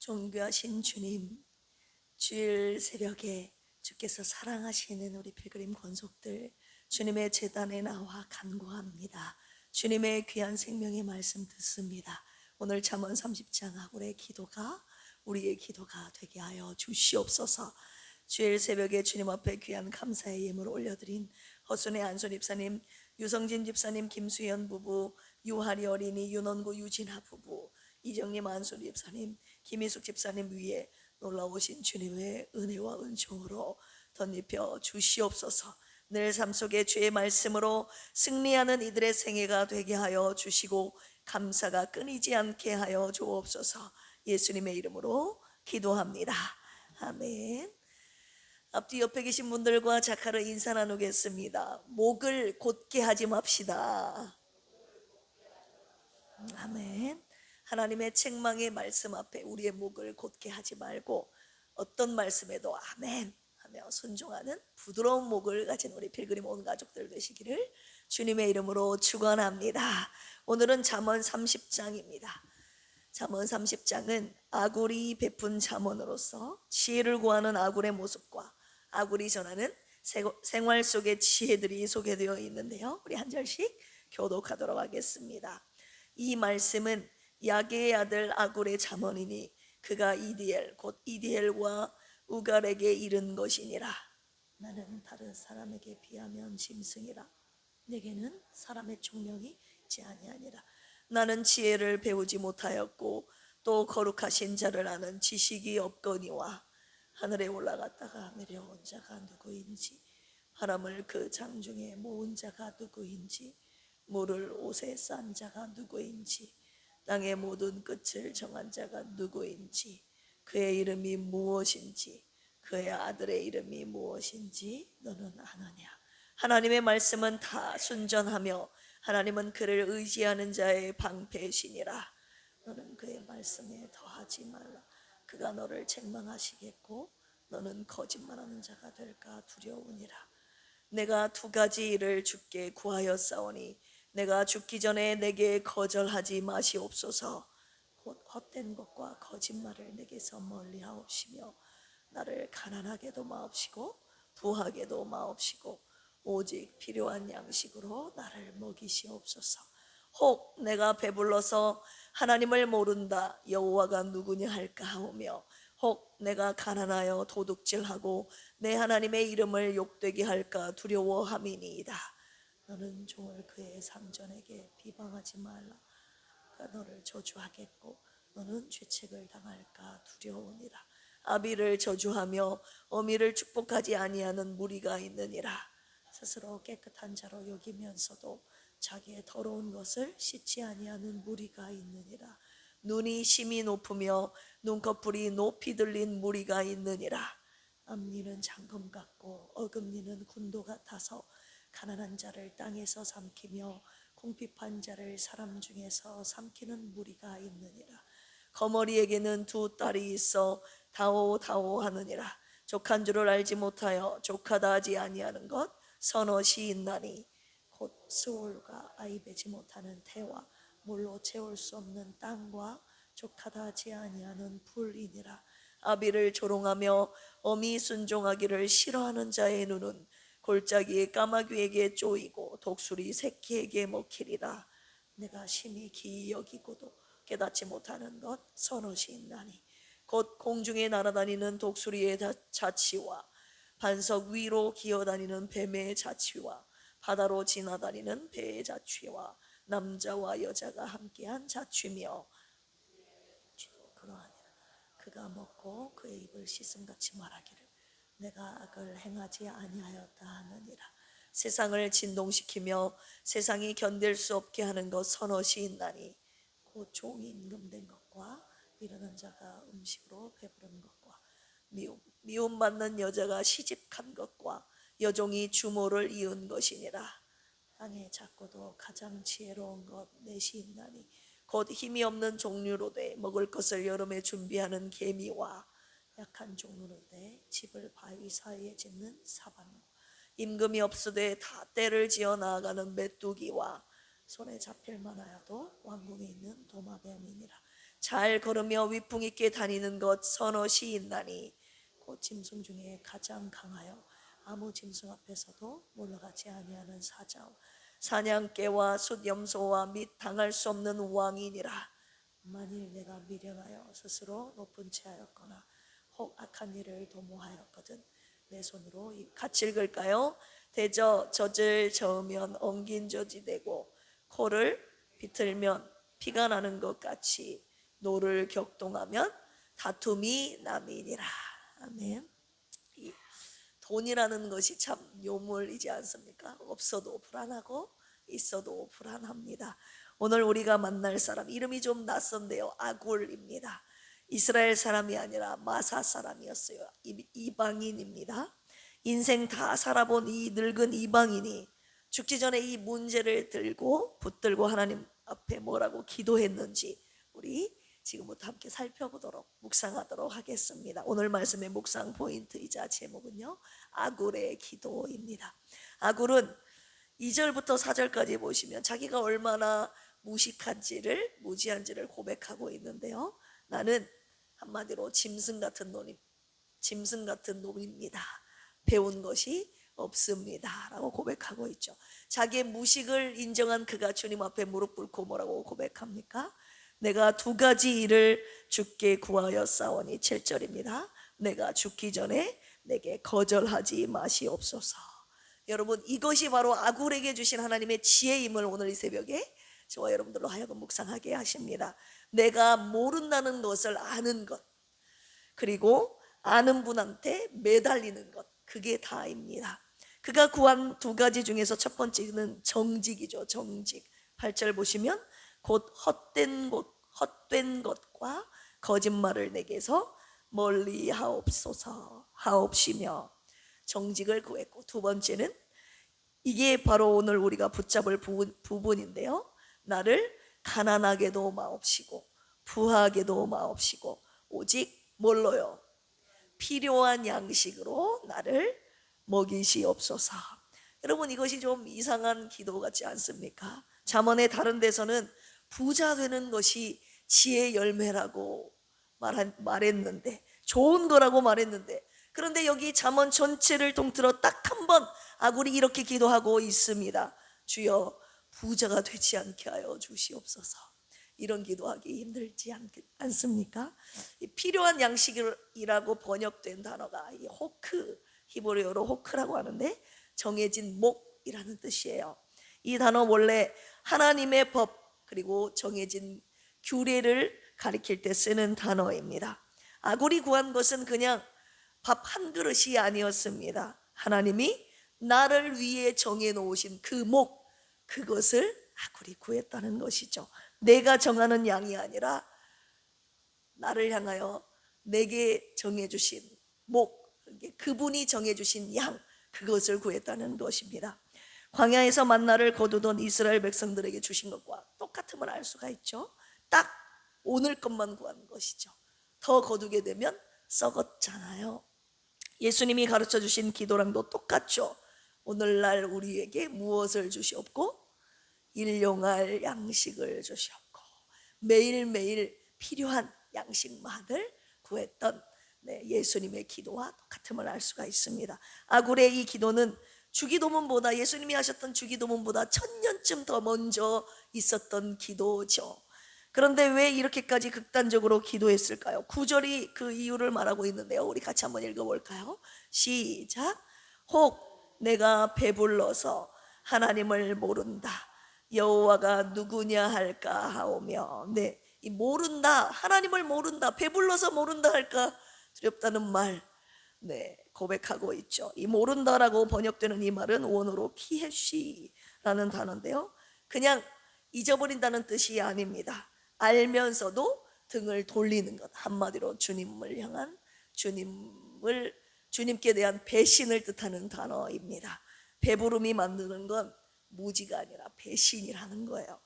존귀하신 주님, 주일 새벽에 주께서 사랑하시는 우리 필그림 권속들, 주님의 제단에 나와 간구합니다. 주님의 귀한 생명의 말씀 듣습니다. 오늘 잠언 30장 아굴의 기도가 우리의 기도가 되게 하여 주시옵소서. 주일 새벽에 주님 앞에 귀한 감사의 예물을 올려드린 허순의 안순 집사님, 유성진 집사님, 김수현 부부, 유하리 어린이, 윤원구 유진아 부부, 이정님 안순 집사님, 김희숙 집사님 위에 놀라우신 주님의 은혜와 은총으로 덧입혀 주시옵소서. 늘 삶 속에 주의 말씀으로 승리하는 이들의 생애가 되게 하여 주시고 감사가 끊이지 않게 하여 주옵소서. 예수님의 이름으로 기도합니다. 아멘. 앞뒤 옆에 계신 분들과 자카로 인사 나누겠습니다. 목을 곧게 하지 맙시다. 아멘. 하나님의 책망의 말씀 앞에 우리의 목을 곧게 하지 말고 어떤 말씀에도 아멘 하며 순종하는 부드러운 목을 가진 우리 필그림 온 가족들 되시기를 주님의 이름으로 축원합니다. 오늘은 잠언 30장입니다. 잠언 30장은 아굴이 베푼 잠언으로서 지혜를 구하는 아굴의 모습과 아굴이 전하는 생활 속의 지혜들이 소개되어 있는데요. 우리 한 절씩 교독하도록 하겠습니다. 이 말씀은 야게의 아들 아굴의 잠언이니 그가 이디엘 곧 이디엘과 우갈에게 이른 것이니라. 나는 다른 사람에게 비하면 짐승이라. 내게는 사람의 총명이 있지 아니하니라. 나는 지혜를 배우지 못하였고 또 거룩하신 자를 아는 지식이 없거니와 하늘에 올라갔다가 내려온 자가 누구인지 바람을 그 장중에 모은 자가 누구인지 물을 옷에 싼 자가 누구인지 땅의 모든 끝을 정한 자가 누구인지 그의 이름이 무엇인지 그의 아들의 이름이 무엇인지 너는 아느냐. 하나님의 말씀은 다 순전하며 하나님은 그를 의지하는 자의 방패시니라. 너는 그의 말씀에 더하지 말라. 그가 너를 책망하시겠고 너는 거짓말하는 자가 될까 두려우니라. 내가 두 가지 일을 주께 구하였사오니 내가 죽기 전에 내게 거절하지 마시옵소서. 곧 헛된 것과 거짓말을 내게서 멀리하옵시며 나를 가난하게도 마옵시고 부하게도 마옵시고 오직 필요한 양식으로 나를 먹이시옵소서. 혹 내가 배불러서 하나님을 모른다 여호와가 누구냐 할까 하오며 혹 내가 가난하여 도둑질하고 내 하나님의 이름을 욕되게 할까 두려워함이니이다. 너는 종을 그의 상전에게 비방하지 말라. 그가 너를 저주하겠고 너는 죄책을 당할까 두려우니라. 아비를 저주하며 어미를 축복하지 아니하는 무리가 있느니라. 스스로 깨끗한 자로 여기면서도 자기의 더러운 것을 씻지 아니하는 무리가 있느니라. 눈이 심히 높으며 눈꺼풀이 높이 들린 무리가 있느니라. 앞니는 장금 같고 어금니는 군도 같아서 가난한 자를 땅에서 삼키며 궁핍한 자를 사람 중에서 삼키는 무리가 있느니라. 거머리에게는 두 딸이 있어 다오다오 하느니라. 족한 줄을 알지 못하여 족하다 하지 아니하는 것 선엇이 있나니 곧 스올과 아이 베지 못하는 태와 물로 채울 수 없는 땅과 족하다 하지 아니하는 불이니라. 아비를 조롱하며 어미 순종하기를 싫어하는 자의 눈은 골짜기의 까마귀에게 쪼이고 독수리 새끼에게 먹히리라. 내가 심히 기이 여기고도 깨닫지 못하는 것 선엇이 있나니 곧 공중에 날아다니는 독수리의 자치와 반석 위로 기어다니는 뱀의 자취와 바다로 지나다니는 배의 자취와 남자와 여자가 함께한 자취며 그러하니라. 그가 먹고 그의 입을 씻음같이 말하기를 내가 악을 행하지 아니하였다 하느니라. 세상을 진동시키며 세상이 견딜 수 없게 하는 것 선엇이 있나니 곧 종이 임금된 것과 이르는 자가 음식으로 배부른 것과 미움받는 여자가 시집간 것과 여종이 주모를 이은 것이니라. 땅에 작고도 가장 지혜로운 것 넷이 있나니 곧 힘이 없는 종류로 돼 먹을 것을 여름에 준비하는 개미와 약한 종류로 돼 집을 바위 사이에 짓는 사방로 임금이 없으되 다 때를 지어 나아가는 메뚜기와 손에 잡힐 만하여도 왕궁에 있는 도마뱀이니라. 잘 걸으며 위풍 있게 다니는 것 선옷이 있나니 곧 짐승 중에 가장 강하여 아무 짐승 앞에서도 물러가지 아니하는 사자와 사냥개와 숫염소와 및 당할 수 없는 왕이니라. 만일 내가 미련하여 스스로 높은 채 하였거나 혹 악한 일을 도모하였거든 내 손으로 같이 읽을까요? 대저 젖을 저으면 엉긴 젖이 되고 코를 비틀면 피가 나는 것 같이 노를 격동하면 다툼이 남이니라. 아멘. 이 돈이라는 것이 참 요물이지 않습니까? 없어도 불안하고 있어도 불안합니다. 오늘 우리가 만날 사람 이름이 좀 낯선데요, 아굴입니다. 이스라엘 사람이 아니라 마사 사람이었어요. 이방인입니다. 인생 다 살아본 이 늙은 이방인이 죽기 전에 이 문제를 들고 붙들고 하나님 앞에 뭐라고 기도했는지 우리 지금부터 함께 살펴보도록 묵상하도록 하겠습니다. 오늘 말씀의 묵상 포인트이자 제목은요, 아굴의 기도입니다. 아굴은 2절부터 4절까지 보시면 자기가 얼마나 무식한지를, 무지한지를 고백하고 있는데요, 나는 한마디로 짐승 같은 놈입니다. 배운 것이 없습니다 라고 고백하고 있죠. 자기의 무식을 인정한 그가 주님 앞에 무릎 꿇고 뭐라고 고백합니까? 내가 두 가지 일을 주께 구하였사오니 7절입니다. 내가 죽기 전에 내게 거절하지 마시옵소서. 여러분, 이것이 바로 아굴에게 주신 하나님의 지혜임을 오늘 이 새벽에 저와 여러분들로 하여금 묵상하게 하십니다. 내가 모른다는 것을 아는 것, 그리고 아는 분한테 매달리는 것, 그게 다입니다. 그가 구한 두 가지 중에서 첫 번째는 정직이죠. 정직. 8절 보시면 곧 헛된 것과 거짓말을 내게서 멀리 하옵시며 정직을 구했고, 두 번째는 이게 바로 오늘 우리가 붙잡을 부분인데요, 나를 가난하게도 마옵시고 부하게도 마옵시고 오직 뭘로요? 필요한 양식으로 나를 먹이시옵소서. 여러분, 이것이 좀 이상한 기도 같지 않습니까? 잠언의 다른 데서는 부자 되는 것이 지혜의 열매라고 말했는데, 좋은 거라고 말했는데, 그런데 여기 잠언 전체를 통틀어 딱 한 번 아굴이 이렇게 기도하고 있습니다. 주여, 부자가 되지 않게 하여 주시옵소서. 이런 기도하기 힘들지 않습니까? 필요한 양식이라고 번역된 단어가 이 호크, 히브리어로 호크라고 하는데 정해진 목이라는 뜻이에요. 이 단어 원래 하나님의 법 그리고 정해진 규례를 가리킬 때 쓰는 단어입니다. 아굴이 구한 것은 그냥 밥 한 그릇이 아니었습니다. 하나님이 나를 위해 정해 놓으신 그 목, 그것을 아굴이 구했다는 것이죠. 내가 정하는 양이 아니라 나를 향하여 내게 정해주신 목, 그분이 정해주신 양, 그것을 구했다는 것입니다. 광야에서 만나를 거두던 이스라엘 백성들에게 주신 것과 똑같음을 알 수가 있죠. 딱 오늘 것만 구한 것이죠. 더 거두게 되면 썩었잖아요. 예수님이 가르쳐 주신 기도랑도 똑같죠. 오늘날 우리에게 무엇을 주시옵고 일용할 양식을 주시옵고, 매일매일 필요한 양식만을 구했던 예수님의 기도와 똑같음을 알 수가 있습니다. 아굴의 이 기도는 주기도문보다, 예수님이 하셨던 주기도문보다 1000년쯤 더 먼저 있었던 기도죠. 그런데 왜 이렇게까지 극단적으로 기도했을까요? 9절이 그 이유를 말하고 있는데요, 우리 같이 한번 읽어볼까요? 시작. 혹 내가 배불러서 하나님을 모른다, 여호와가 누구냐 할까 하오며. 이 모른다, 하나님을 모른다, 배불러서 모른다 할까 두렵다는 말 고백하고 있죠. 이 모른다라고 번역되는 이 말은 원어로 키헤시라는 단어인데요, 그냥 잊어버린다는 뜻이 아닙니다. 알면서도 등을 돌리는 것, 한마디로 주님을 향한 주님께 대한 배신을 뜻하는 단어입니다. 배부름이 만드는 건 무지가 아니라 배신이라는 거예요.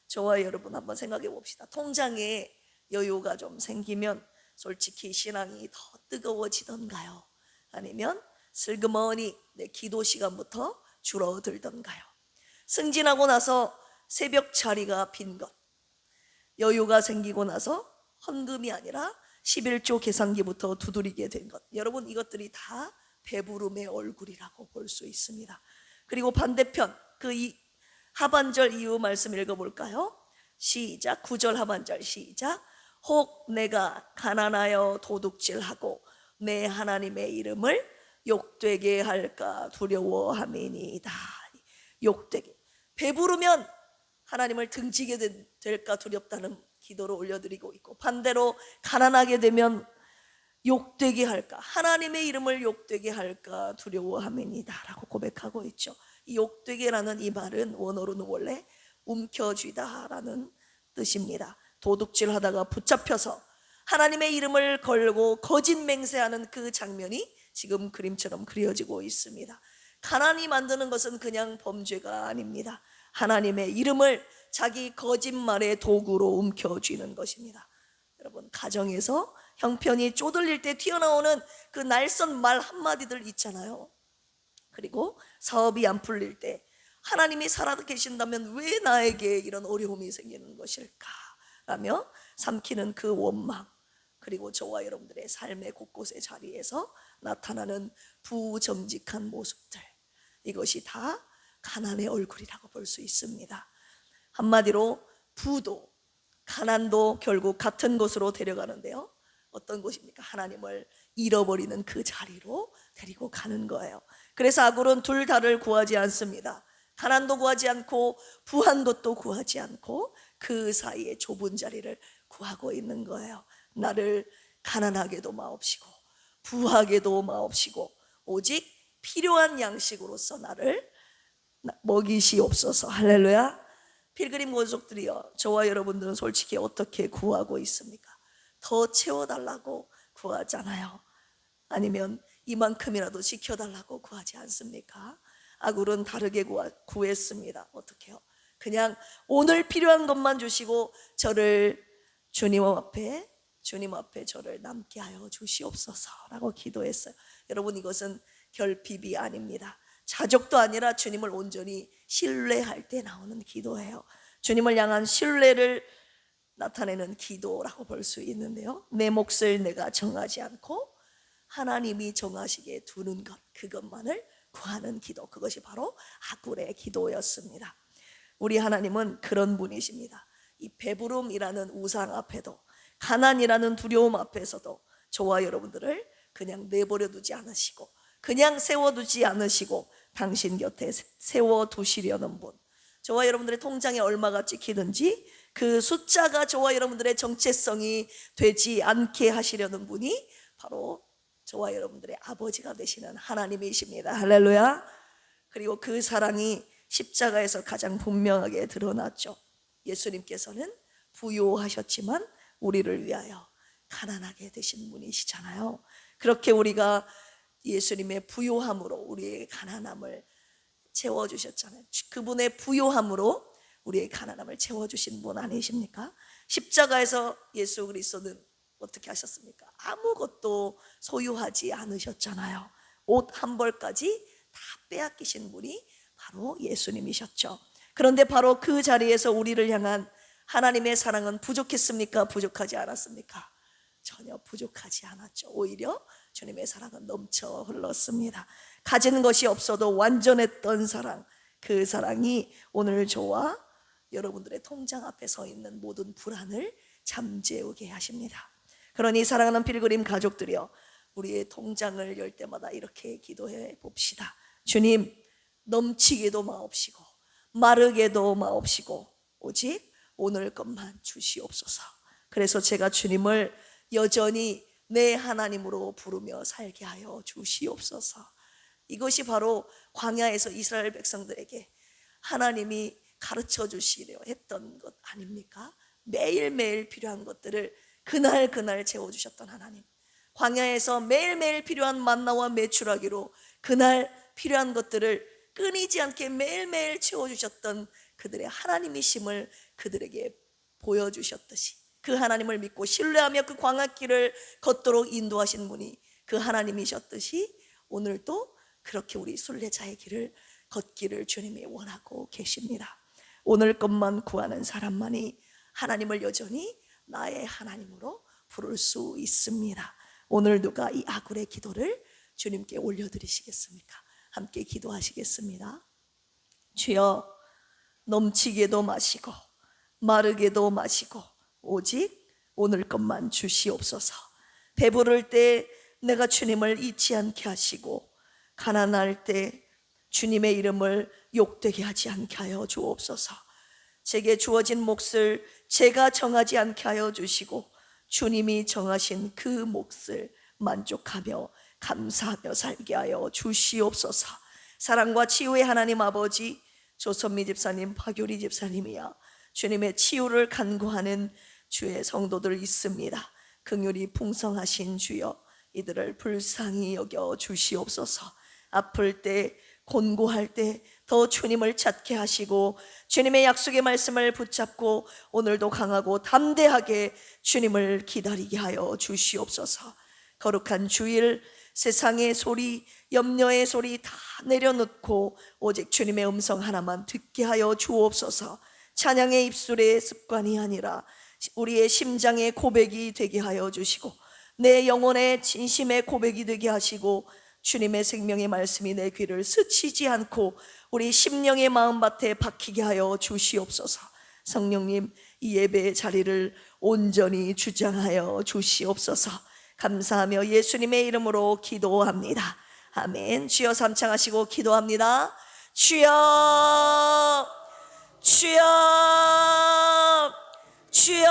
저와 여러분 한번 생각해 봅시다. 통장에 여유가 좀 생기면 솔직히 신앙이 더 뜨거워지던가요? 아니면 슬그머니 내 기도 시간부터 줄어들던가요? 승진하고 나서 새벽 자리가 빈 것, 여유가 생기고 나서 헌금이 아니라 11조 계산기부터 두드리게 된 것, 여러분 이것들이 다 배부름의 얼굴이라고 볼 수 있습니다. 그리고 반대편 그 하반절 이후 말씀 읽어볼까요? 시작. 9절 하반절 시작. 혹 내가 가난하여 도둑질하고 내 하나님의 이름을 욕되게 할까 두려워함이니이다. 욕되게, 배부르면 하나님을 등지게 될까 두렵다는 기도를 올려드리고 있고, 반대로 가난하게 되면 욕되게 할까, 하나님의 이름을 욕되게 할까 두려워함이니다 라고 고백하고 있죠. 이 욕되게라는 이 말은 원어로는 원래 움켜쥐다 라는 뜻입니다. 도둑질 하다가 붙잡혀서 하나님의 이름을 걸고 거짓 맹세하는 그 장면이 지금 그림처럼 그려지고 있습니다. 가난이 만드는 것은 그냥 범죄가 아닙니다. 하나님의 이름을 자기 거짓말의 도구로 움켜쥐는 것입니다. 여러분, 가정에서 형편이 쪼들릴 때 튀어나오는 그 날선 말 한마디들 있잖아요. 그리고 사업이 안 풀릴 때 하나님이 살아계신다면 왜 나에게 이런 어려움이 생기는 것일까 라며 삼키는 그 원망, 그리고 저와 여러분들의 삶의 곳곳의 자리에서 나타나는 부정직한 모습들, 이것이 다 가난의 얼굴이라고 볼 수 있습니다. 한마디로 부도 가난도 결국 같은 곳으로 데려가는데요, 어떤 곳입니까? 하나님을 잃어버리는 그 자리로 데리고 가는 거예요. 그래서 아굴은 둘 다를 구하지 않습니다. 가난도 구하지 않고 부한 것도 구하지 않고 그 사이에 좁은 자리를 구하고 있는 거예요. 나를 가난하게도 마옵시고 부하게도 마옵시고 오직 필요한 양식으로서 나를 먹이시옵소서. 할렐루야. 필그림 가족들이여, 저와 여러분들은 솔직히 어떻게 구하고 있습니까? 더 채워달라고 구하잖아요. 아니면 이만큼이라도 지켜달라고 구하지 않습니까? 아굴은 다르게 구했습니다. 어떻게요? 그냥 오늘 필요한 것만 주시고 저를 주님 앞에 저를 남게 하여 주시옵소서라고 기도했어요. 여러분, 이것은 결핍이 아닙니다. 자족도 아니라 주님을 온전히 신뢰할 때 나오는 기도예요. 주님을 향한 신뢰를 나타내는 기도라고 볼 수 있는데요, 내 몫을 내가 정하지 않고 하나님이 정하시게 두는 것, 그것만을 구하는 기도, 그것이 바로 아굴의 기도였습니다. 우리 하나님은 그런 분이십니다. 이 배부름이라는 우상 앞에도, 가난이라는 두려움 앞에서도 저와 여러분들을 그냥 내버려 두지 않으시고, 그냥 세워두지 않으시고 당신 곁에 세워두시려는 분, 저와 여러분들의 통장에 얼마가 찍히든지 그 숫자가 저와 여러분들의 정체성이 되지 않게 하시려는 분이 바로 저와 여러분들의 아버지가 되시는 하나님이십니다. 할렐루야. 그리고 그 사랑이 십자가에서 가장 분명하게 드러났죠. 예수님께서는 부요하셨지만 우리를 위하여 가난하게 되신 분이시잖아요. 그렇게 우리가 예수님의 부요함으로 우리의 가난함을 채워주셨잖아요. 그분의 부요함으로 우리의 가난함을 채워주신 분 아니십니까? 십자가에서 예수 그리스도는 어떻게 하셨습니까? 아무것도 소유하지 않으셨잖아요. 옷 한 벌까지 다 빼앗기신 분이 바로 예수님이셨죠. 그런데 바로 그 자리에서 우리를 향한 하나님의 사랑은 부족했습니까? 부족하지 않았습니까? 전혀 부족하지 않았죠. 오히려 주님의 사랑은 넘쳐 흘렀습니다. 가진 것이 없어도 완전했던 사랑, 그 사랑이 오늘 저와 여러분들의 통장 앞에 서 있는 모든 불안을 잠재우게 하십니다. 그러니 사랑하는 필그림 가족들이여, 우리의 통장을 열 때마다 이렇게 기도해 봅시다. 주님, 넘치게도 마옵시고 마르게도 마옵시고 오직 오늘 것만 주시옵소서. 그래서 제가 주님을 여전히 내 하나님으로 부르며 살게 하여 주시옵소서. 이것이 바로 광야에서 이스라엘 백성들에게 하나님이 가르쳐 주시려 했던 것 아닙니까? 매일매일 필요한 것들을 그날 채워주셨던 하나님, 광야에서 매일매일 필요한 만나와 메추라기로 그날 필요한 것들을 끊이지 않게 매일매일 채워주셨던 그들의 하나님이심을 그들에게 보여주셨듯이, 그 하나님을 믿고 신뢰하며 그 광야길을 걷도록 인도하신 분이 그 하나님이셨듯이 오늘도 그렇게 우리 순례자의 길을 걷기를 주님이 원하고 계십니다. 오늘 것만 구하는 사람만이 하나님을 여전히 나의 하나님으로 부를 수 있습니다. 오늘 누가 이 아굴의 기도를 주님께 올려드리시겠습니까? 함께 기도하시겠습니다. 주여, 넘치게도 마시고 마르게도 마시고 오직 오늘 것만 주시옵소서. 배부를 때 내가 주님을 잊지 않게 하시고 가난할 때 주님의 이름을 욕되게 하지 않게 하여 주옵소서. 제게 주어진 몫을 제가 정하지 않게 하여 주시고 주님이 정하신 그 몫을 만족하며 감사하며 살게 하여 주시옵소서. 사랑과 치유의 하나님 아버지, 조선미 집사님, 박유리 집사님이야 주님의 치유를 간구하는 주의 성도들 있습니다. 긍휼이 풍성하신 주여, 이들을 불쌍히 여겨 주시옵소서. 아플 때, 곤고할 때 더 주님을 찾게 하시고 주님의 약속의 말씀을 붙잡고 오늘도 강하고 담대하게 주님을 기다리게 하여 주시옵소서. 거룩한 주일, 세상의 소리, 염려의 소리 다 내려놓고 오직 주님의 음성 하나만 듣게 하여 주옵소서. 찬양의 입술의 습관이 아니라 우리의 심장의 고백이 되게 하여 주시고 내 영혼의 진심의 고백이 되게 하시고 주님의 생명의 말씀이 내 귀를 스치지 않고 우리 심령의 마음밭에 박히게 하여 주시옵소서. 성령님, 이 예배의 자리를 온전히 주장하여 주시옵소서. 감사하며 예수님의 이름으로 기도합니다. 아멘. 주여 삼창하시고 기도합니다. 주여, 주여, 주여.